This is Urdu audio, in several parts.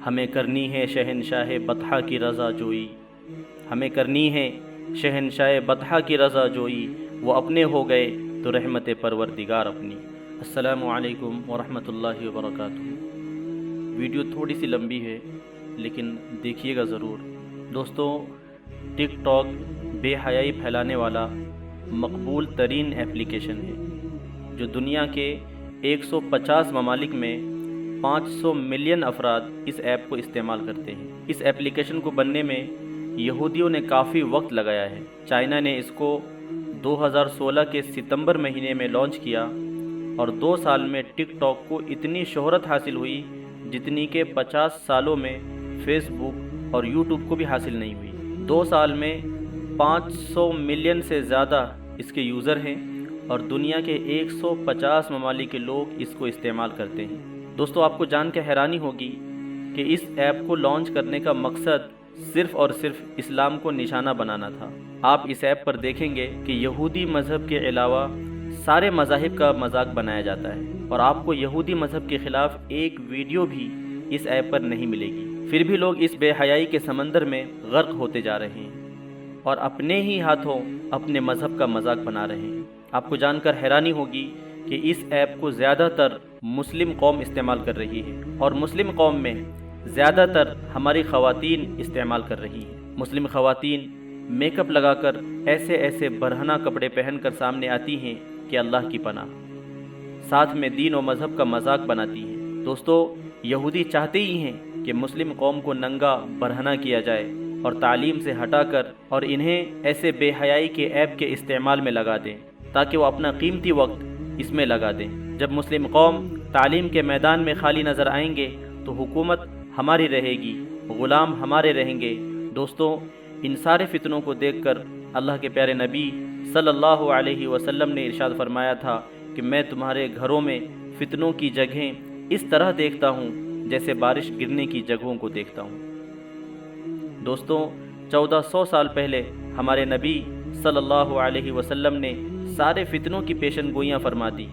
ہمیں کرنی ہے شہنشاہ بطحا کی رضا جوئی، ہمیں کرنی ہے شہنشاہ بطحا کی رضا جوئی، وہ اپنے ہو گئے تو رحمت پروردگار اپنی۔ السلام علیکم ورحمۃ اللہ وبرکاتہ۔ ویڈیو تھوڑی سی لمبی ہے لیکن دیکھیے گا ضرور۔ دوستو، ٹک ٹاک بے حیائی پھیلانے والا مقبول ترین ایپلیکیشن ہے جو دنیا کے 150 ممالک میں 500 ملین افراد اس ایپ کو استعمال کرتے ہیں۔ اس ایپلیکیشن کو بننے میں یہودیوں نے کافی وقت لگایا ہے۔ چائنا نے اس کو 2016 کے ستمبر مہینے میں لانچ کیا اور 2 سال میں ٹک ٹاک کو اتنی شہرت حاصل ہوئی جتنی کہ 50 سالوں میں فیس بک اور یوٹیوب کو بھی حاصل نہیں ہوئی۔ 2 سال میں 500 ملین سے زیادہ اس کے یوزر ہیں اور دنیا کے 150 ممالک کے لوگ اس کو استعمال کرتے ہیں۔ دوستو، آپ کو جان کے حیرانی ہوگی کہ اس ایپ کو لانچ کرنے کا مقصد صرف اور صرف اسلام کو نشانہ بنانا تھا۔ آپ اس ایپ پر دیکھیں گے کہ یہودی مذہب کے علاوہ سارے مذاہب کا مذاق بنایا جاتا ہے اور آپ کو یہودی مذہب کے خلاف ایک ویڈیو بھی اس ایپ پر نہیں ملے گی۔ پھر بھی لوگ اس بے حیائی کے سمندر میں غرق ہوتے جا رہے ہیں اور اپنے ہی ہاتھوں اپنے مذہب کا مذاق بنا رہے ہیں۔ آپ کو جان کر حیرانی ہوگی کہ اس ایپ کو زیادہ تر مسلم قوم استعمال کر رہی ہے اور مسلم قوم میں زیادہ تر ہماری خواتین استعمال کر رہی ہیں۔ مسلم خواتین میک اپ لگا کر ایسے برہنہ کپڑے پہن کر سامنے آتی ہیں کہ اللہ کی پناہ، ساتھ میں دین و مذہب کا مذاق بناتی ہیں۔ دوستو، یہودی چاہتے ہی ہیں کہ مسلم قوم کو ننگا برہنہ کیا جائے اور تعلیم سے ہٹا کر اور انہیں ایسے بے حیائی کے ایپ کے استعمال میں لگا دیں تاکہ وہ اپنا قیمتی وقت اس میں لگا دیں۔ جب مسلم قوم تعلیم کے میدان میں خالی نظر آئیں گے تو حکومت ہماری رہے گی، غلام ہمارے رہیں گے۔ دوستو، ان سارے فتنوں کو دیکھ کر اللہ کے پیارے نبی صلی اللہ علیہ وسلم نے ارشاد فرمایا تھا کہ میں تمہارے گھروں میں فتنوں کی جگہیں اس طرح دیکھتا ہوں جیسے بارش گرنے کی جگہوں کو دیکھتا ہوں۔ دوستو، 1400 سال پہلے ہمارے نبی صلی اللہ علیہ وسلم نے سارے فتنوں کی پیشن گوئیاں فرما دی۔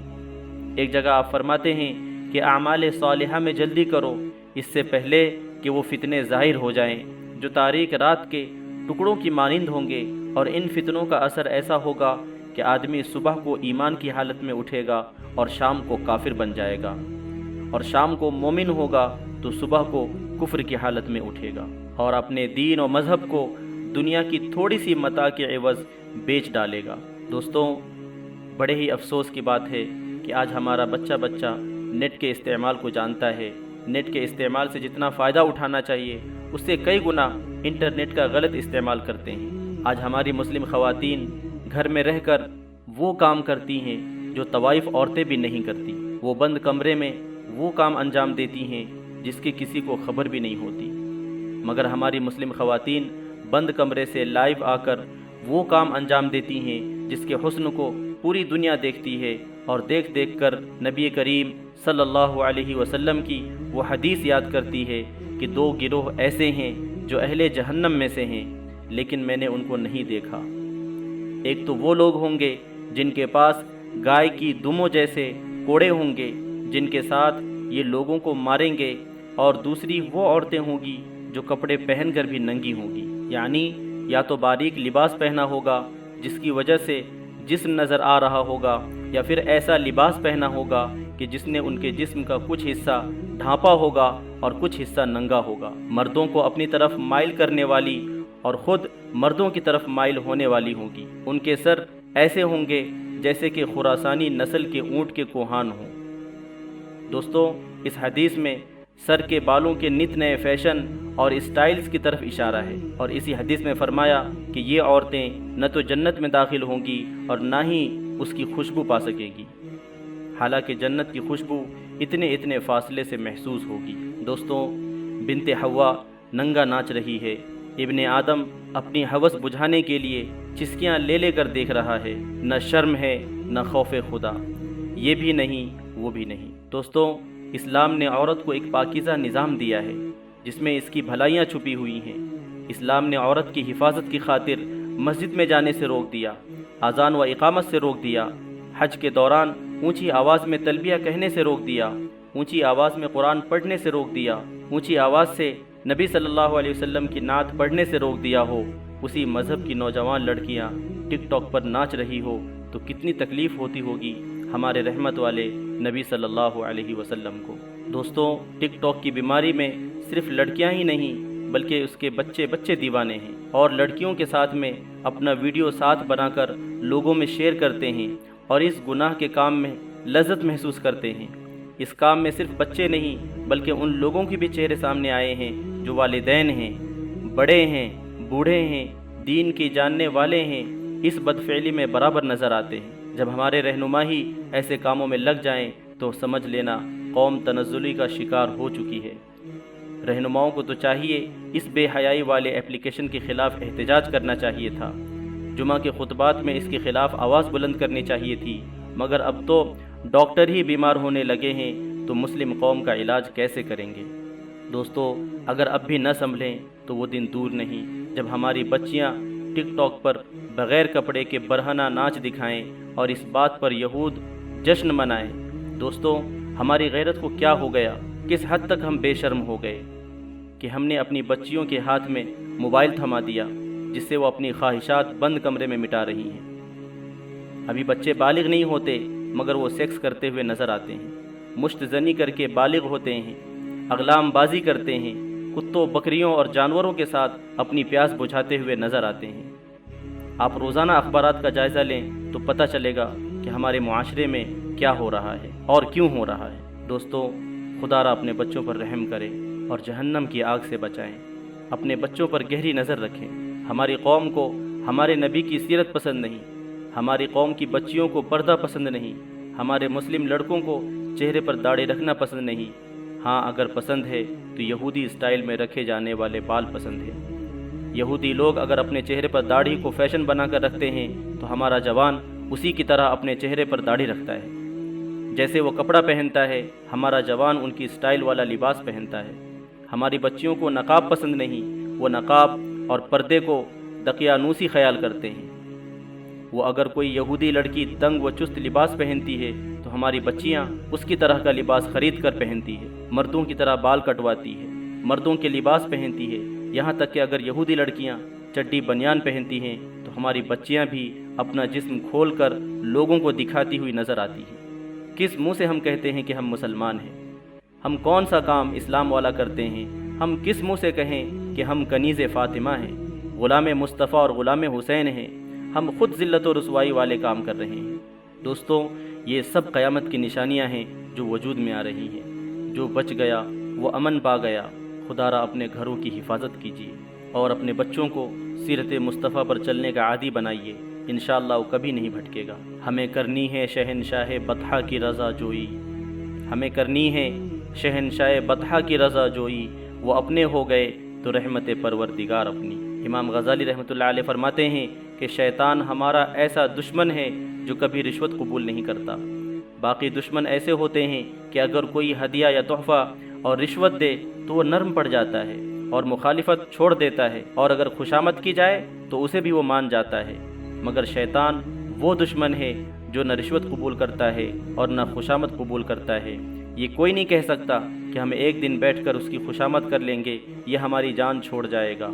ایک جگہ آپ فرماتے ہیں کہ اعمال صالحہ میں جلدی کرو اس سے پہلے کہ وہ فتنے ظاہر ہو جائیں جو تاریک رات کے ٹکڑوں کی مانند ہوں گے، اور ان فتنوں کا اثر ایسا ہوگا کہ آدمی صبح کو ایمان کی حالت میں اٹھے گا اور شام کو کافر بن جائے گا، اور شام کو مومن ہوگا تو صبح کو کفر کی حالت میں اٹھے گا اور اپنے دین و مذہب کو دنیا کی تھوڑی سی متاع کے عوض بیچ ڈالے گا۔ دوستوں، بڑے ہی افسوس کی بات ہے کہ آج ہمارا بچہ نیٹ کے استعمال کو جانتا ہے۔ نیٹ کے استعمال سے جتنا فائدہ اٹھانا چاہیے اس سے کئی گنا انٹرنیٹ کا غلط استعمال کرتے ہیں۔ آج ہماری مسلم خواتین گھر میں رہ کر وہ کام کرتی ہیں جو طوائف عورتیں بھی نہیں کرتی۔ وہ بند کمرے میں وہ کام انجام دیتی ہیں جس کی کسی کو خبر بھی نہیں ہوتی، مگر ہماری مسلم خواتین بند کمرے سے لائیو آ کر وہ کام انجام دیتی ہیں جس کے حسن کو پوری دنیا دیکھتی ہے، اور دیکھ کر نبی کریم صلی اللہ علیہ وسلم کی وہ حدیث یاد کرتی ہے کہ 2 گروہ ایسے ہیں جو اہل جہنم میں سے ہیں لیکن میں نے ان کو نہیں دیکھا۔ ایک تو وہ لوگ ہوں گے جن کے پاس گائے کی دموں جیسے کوڑے ہوں گے جن کے ساتھ یہ لوگوں کو ماریں گے، اور دوسری وہ عورتیں ہوں گی جو کپڑے پہن کر بھی ننگی ہوں گی، یعنی یا تو باریک لباس پہنا ہوگا جس کی وجہ سے جسم نظر آ رہا ہوگا، یا پھر ایسا لباس پہنا ہوگا کہ جس نے ان کے جسم کا کچھ حصہ ڈھانپا ہوگا اور کچھ حصہ ننگا ہوگا۔ مردوں کو اپنی طرف مائل کرنے والی اور خود مردوں کی طرف مائل ہونے والی ہوگی۔ ان کے سر ایسے ہوں گے جیسے کہ خراسانی نسل کے اونٹ کے کوہان ہوں۔ دوستو، اس حدیث میں سر کے بالوں کے نت نئے فیشن اور اسٹائلز کی طرف اشارہ ہے، اور اسی حدیث میں فرمایا کہ یہ عورتیں نہ تو جنت میں داخل ہوں گی اور نہ ہی اس کی خوشبو پا سکے گی، حالانکہ جنت کی خوشبو اتنے فاصلے سے محسوس ہوگی۔ دوستوں، بنت حوا ننگا ناچ رہی ہے، ابن آدم اپنی ہوس بجھانے کے لیے چسکیاں لے کر دیکھ رہا ہے، نہ شرم ہے نہ خوف خدا، یہ بھی نہیں وہ بھی نہیں۔ دوستوں، اسلام نے عورت کو ایک پاکیزہ نظام دیا ہے جس میں اس کی بھلائیاں چھپی ہوئی ہیں۔ اسلام نے عورت کی حفاظت کی خاطر مسجد میں جانے سے روک دیا، اذان و اقامت سے روک دیا، حج کے دوران اونچی آواز میں تلبیہ کہنے سے روک دیا، اونچی آواز میں قرآن پڑھنے سے روک دیا، اونچی آواز سے نبی صلی اللہ علیہ وسلم کی نعت پڑھنے سے روک دیا ہو، اسی مذہب کی نوجوان لڑکیاں ٹک ٹاک پر ناچ رہی ہو تو کتنی تکلیف ہوتی ہوگی ہمارے رحمت والے نبی صلی اللہ علیہ وسلم کو۔ دوستوں، ٹک ٹاک کی بیماری میں صرف لڑکیاں ہی نہیں بلکہ اس کے بچے دیوانے ہیں، اور لڑکیوں کے ساتھ میں اپنا ویڈیو ساتھ بنا کر لوگوں میں شیئر کرتے ہیں اور اس گناہ کے کام میں لذت محسوس کرتے ہیں۔ اس کام میں صرف بچے نہیں بلکہ ان لوگوں کے بھی چہرے سامنے آئے ہیں جو والدین ہیں، بڑے ہیں، بوڑھے ہیں، دین کی جاننے والے ہیں، اس بدفعلی میں برابر نظر آتے ہیں۔ جب ہمارے رہنما ہی ایسے کاموں میں لگ جائیں تو سمجھ لینا قوم تنزلی کا شکار ہو چکی ہے۔ رہنماؤں کو تو چاہیے اس بے حیائی والے ایپلیکیشن کے خلاف احتجاج کرنا چاہیے تھا، جمعہ کے خطبات میں اس کے خلاف آواز بلند کرنی چاہیے تھی، مگر اب تو ڈاکٹر ہی بیمار ہونے لگے ہیں تو مسلم قوم کا علاج کیسے کریں گے؟ دوستو، اگر اب بھی نہ سنبھلیں تو وہ دن دور نہیں جب ہماری بچیاں ٹک ٹاک پر بغیر کپڑے کے برہنہ ناچ دکھائیں اور اس بات پر یہود جشن منائیں۔ دوستو، ہماری غیرت کو کیا ہو گیا؟ کس حد تک ہم بے شرم ہو گئے کہ ہم نے اپنی بچیوں کے ہاتھ میں موبائل تھما دیا جس سے وہ اپنی خواہشات بند کمرے میں مٹا رہی ہیں۔ ابھی بچے بالغ نہیں ہوتے مگر وہ سیکس کرتے ہوئے نظر آتے ہیں، مشت زنی کر کے بالغ ہوتے ہیں، اغلام بازی کرتے ہیں، کتوں، بکریوں اور جانوروں کے ساتھ اپنی پیاس بجھاتے ہوئے نظر آتے ہیں۔ آپ روزانہ اخبارات کا جائزہ لیں تو پتہ چلے گا کہ ہمارے معاشرے میں کیا ہو رہا ہے اور کیوں ہو رہا ہے۔ دوستو، خدا را اپنے بچوں پر رحم کرے اور جہنم کی آگ سے بچائیں۔ اپنے بچوں پر گہری نظر رکھیں۔ ہماری قوم کو ہمارے نبی کی سیرت پسند نہیں، ہماری قوم کی بچیوں کو پردہ پسند نہیں، ہمارے مسلم لڑکوں کو چہرے پر داڑھی رکھنا پسند نہیں۔ ہاں، اگر پسند ہے تو یہودی اسٹائل میں رکھے جانے والے بال پسند ہے۔ یہودی لوگ اگر اپنے چہرے پر داڑھی کو فیشن بنا کر رکھتے ہیں تو ہمارا جوان اسی کی طرح اپنے چہرے پر داڑھی رکھتا ہے۔ جیسے وہ کپڑا پہنتا ہے ہمارا جوان ان کی سٹائل والا لباس پہنتا ہے۔ ہماری بچیوں کو نقاب پسند نہیں، وہ نقاب اور پردے کو دقیانوسی خیال کرتے ہیں۔ وہ اگر کوئی یہودی لڑکی تنگ و چست لباس پہنتی ہے تو ہماری بچیاں اس کی طرح کا لباس خرید کر پہنتی ہے، مردوں کی طرح بال کٹواتی ہے، مردوں کے لباس پہنتی ہے، یہاں تک کہ اگر یہودی لڑکیاں چڈی بنیان پہنتی ہیں تو ہماری بچیاں بھی اپنا جسم کھول کر لوگوں کو دکھاتی ہوئی نظر آتی ہیں۔ کس منہ سے ہم کہتے ہیں کہ ہم مسلمان ہیں؟ ہم کون سا کام اسلام والا کرتے ہیں؟ ہم کس منہ سے کہیں کہ ہم کنیز فاطمہ ہیں، غلام مصطفیٰ اور غلام حسین ہیں؟ ہم خود ذلت و رسوائی والے کام کر رہے ہیں۔ دوستوں، یہ سب قیامت کی نشانیاں ہیں جو وجود میں آ رہی ہیں۔ جو بچ گیا وہ امن پا گیا۔ خدا را اپنے گھروں کی حفاظت کیجیے اور اپنے بچوں کو سیرت مصطفیٰ پر چلنے کا عادی بنائیے، انشاءاللہ وہ کبھی نہیں بھٹکے گا۔ ہمیں کرنی ہے شہنشاہ بطحہ کی رضا جوئی، ہمیں کرنی ہے شہنشاہ بطحہ کی رضا جوئی، وہ اپنے ہو گئے تو رحمت پروردگار اپنی۔ امام غزالی رحمۃ اللہ علیہ فرماتے ہیں کہ شیطان ہمارا ایسا دشمن ہے جو کبھی رشوت قبول نہیں کرتا۔ باقی دشمن ایسے ہوتے ہیں کہ اگر کوئی ہدیہ یا تحفہ اور رشوت دے تو وہ نرم پڑ جاتا ہے اور مخالفت چھوڑ دیتا ہے، اور اگر خوشامد کی جائے تو اسے بھی وہ مان جاتا ہے۔ مگر شیطان وہ دشمن ہے جو نہ رشوت قبول کرتا ہے اور نہ خوشامد قبول کرتا ہے۔ یہ کوئی نہیں کہہ سکتا کہ ہم ایک دن بیٹھ کر اس کی خوشامد کر لیں گے یہ ہماری جان چھوڑ جائے گا،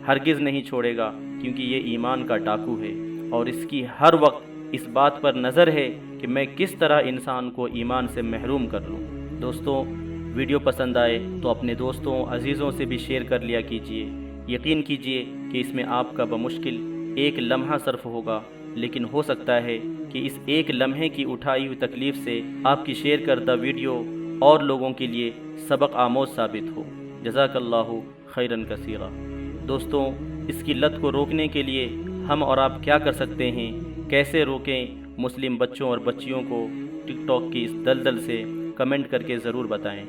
ہرگز نہیں چھوڑے گا، کیونکہ یہ ایمان کا ڈاکو ہے اور اس کی ہر وقت اس بات پر نظر ہے کہ میں کس طرح انسان کو ایمان سے محروم کر لوں۔ دوستوں، ویڈیو پسند آئے تو اپنے دوستوں عزیزوں سے بھی شیئر کر لیا کیجیے۔ یقین کیجیے کہ اس میں آپ کا بمشکل ایک لمحہ صرف ہوگا، لیکن ہو سکتا ہے کہ اس ایک لمحے کی اٹھائی ہوئی تکلیف سے آپ کی شیئر کردہ ویڈیو اور لوگوں کے لیے سبق آموز ثابت ہو۔ جزاک اللہ خیراً کثیرا۔ دوستوں، اس کی لت کو روکنے کے لیے ہم اور آپ کیا کر سکتے ہیں؟ کیسے روکیں مسلم بچوں اور بچیوں کو ٹک ٹاک کی اس دلدل سے؟ کمنٹ کر کے ضرور بتائیں۔